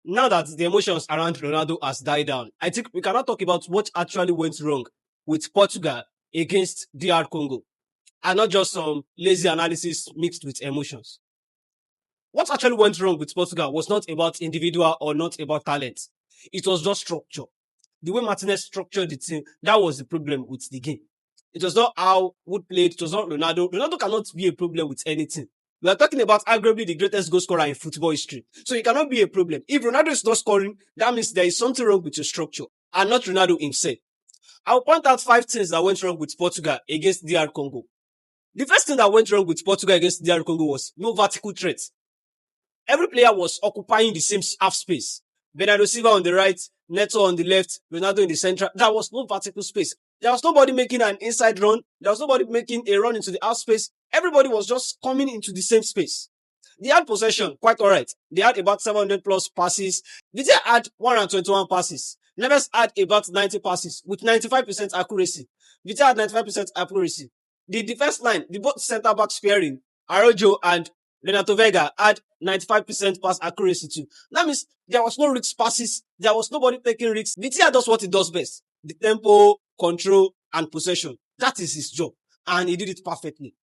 Now that the emotions around Ronaldo has died down, I think we cannot talk about what actually went wrong with Portugal against DR Congo, and not just some lazy analysis mixed with emotions. What actually went wrong with Portugal was not about individual or not about talent. It was just structure. The way Martinez structured the team, that was the problem with the game. It was not how Wood played. It was not Ronaldo. Ronaldo cannot be a problem with anything. We are talking about arguably the greatest goal scorer in football history. So it cannot be a problem. If Ronaldo is not scoring, that means there is something wrong with your structure and not Ronaldo himself. I'll point out 5 things that went wrong with Portugal against DR Congo. The first thing that went wrong with Portugal against DR Congo was no vertical threat. Every player was occupying the same half space. Bernardo Silva on the right, Neto on the left, Ronaldo in the center. There was no vertical space. There was nobody making an inside run. There was nobody making a run into the half space. Everybody was just coming into the same space. They had possession, quite alright. They had about 700 plus passes. Vita had 121 passes. Neves had about 90 passes with 95% accuracy. Vita had 95% accuracy. The defense line, the both center backs pairing, Arojo and Renato Vega had 95% pass accuracy too. That means there was no risk passes. There was nobody taking risks. Vitia does what he does best. The tempo, control, and possession. That is his job. And he did it perfectly.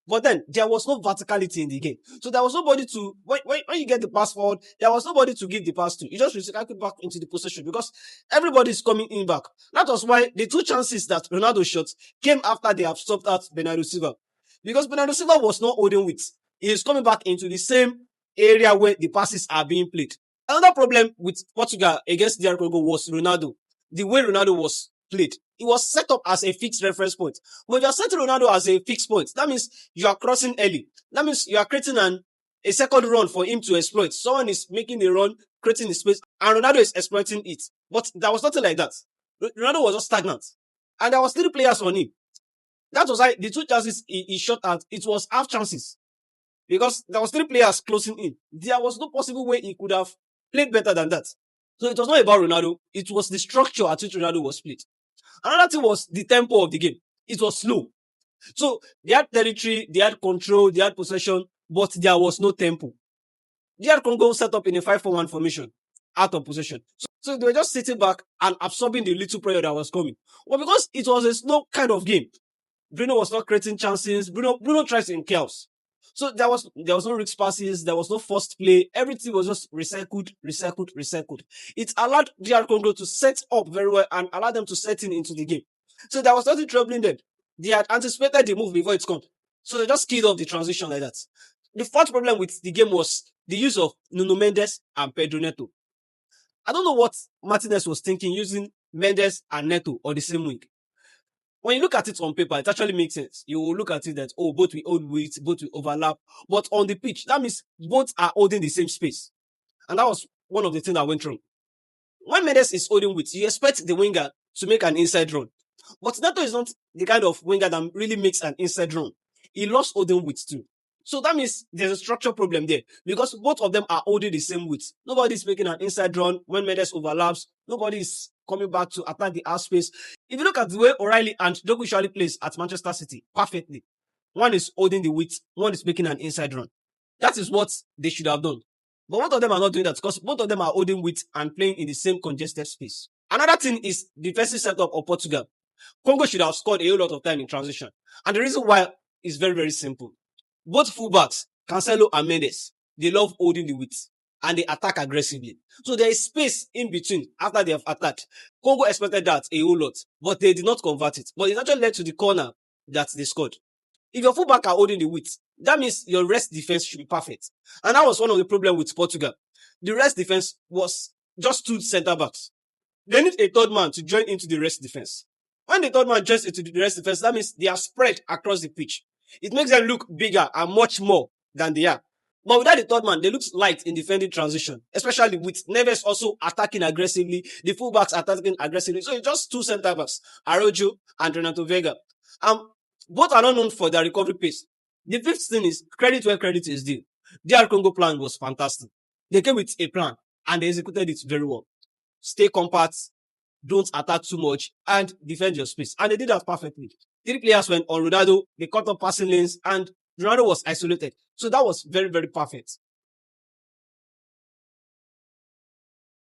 But then there was no verticality in the game. So there was nobody to, when you get the pass forward, there was nobody to give the pass to. You just recycle back into the possession because everybody is coming in back. That was why the 2 chances that Ronaldo shot came after they have stopped at Bernardo Silva. Because Bernardo Silva was not holding with. He is coming back into the same area where the passes are being played. Another problem with Portugal against DR Congo was Ronaldo. The way Ronaldo was played. It was set up as a fixed reference point. But if you are setting Ronaldo as a fixed point, that means you are crossing early. That means you are creating a second run for him to exploit. Someone is making a run, creating a space, and Ronaldo is exploiting it. But there was nothing like that. Ronaldo was just stagnant. And there was 3 players on him. That was why the 2 chances he shot at, it was half chances. Because there was 3 players closing in. There was no possible way he could have played better than that. So it was not about Ronaldo. It was the structure at which Ronaldo was played. Another thing was the tempo of the game. It was slow. So they had territory, they had control, they had possession, but there was no tempo. DR Congo set up in a 5-4-1 formation out of possession. So they were just sitting back and absorbing the little pressure that was coming. Well, because it was a slow kind of game, Bruno was not creating chances. Bruno tries in chaos. So there was no risk passes, there was no forced play. Everything was just recycled. It allowed DR Congo to set up very well and allow them to set into the game. So there was nothing troubling them. They had anticipated the move before it's come. So they just killed off the transition like that. The fourth problem with the game was the use of Nuno Mendes and Pedro Neto. I don't know what Martinez was thinking using Mendes and Neto on the same wing. When you look at it on paper, it actually makes sense. You will look at it that, both will hold weight, both will overlap. But on the pitch, that means both are holding the same space. And that was one of the things that went wrong. When Mendes is holding weight, you expect the winger to make an inside run. But Neto is not the kind of winger that really makes an inside run. He lost holding weight too. So that means there's a structural problem there because both of them are holding the same weight. Nobody is making an inside run when Mendes overlaps. Nobody is coming back to attack the half space. If you look at the way O'Reilly and Dogu usually plays at Manchester City, perfectly. One is holding the weight, one is making an inside run. That is what they should have done. But both of them are not doing that because both of them are holding weight and playing in the same congested space. Another thing is the defensive setup of Portugal. Congo should have scored a whole lot of time in transition. And the reason why is very, very simple. Both fullbacks, Cancelo and Mendes, they love holding the weight and they attack aggressively. So there is space in between after they have attacked. Congo expected that a whole lot, but they did not convert it. But it actually led to the corner that they scored. If your fullback are holding the weight, that means your rest defense should be perfect. And that was one of the problems with Portugal. The rest defense was just 2 center backs. They need a third man to join into the rest defense. When the third man joins into the rest defense, that means they are spread across the pitch. It makes them look bigger and much more than they are. But without the third man, they look light in defending transition, especially with Neves also attacking aggressively, the fullbacks attacking aggressively. So it's just 2 center backs, Arojo and Renato Vega. Both are not known for their recovery pace. The fifth thing is credit where credit is due. DR Congo plan was fantastic. They came with a plan and they executed it very well. Stay compact, don't attack too much, and defend your space. And they did that perfectly. 3 players went on Ronaldo, they cut off passing lanes, and Ronaldo was isolated. So that was very, very perfect.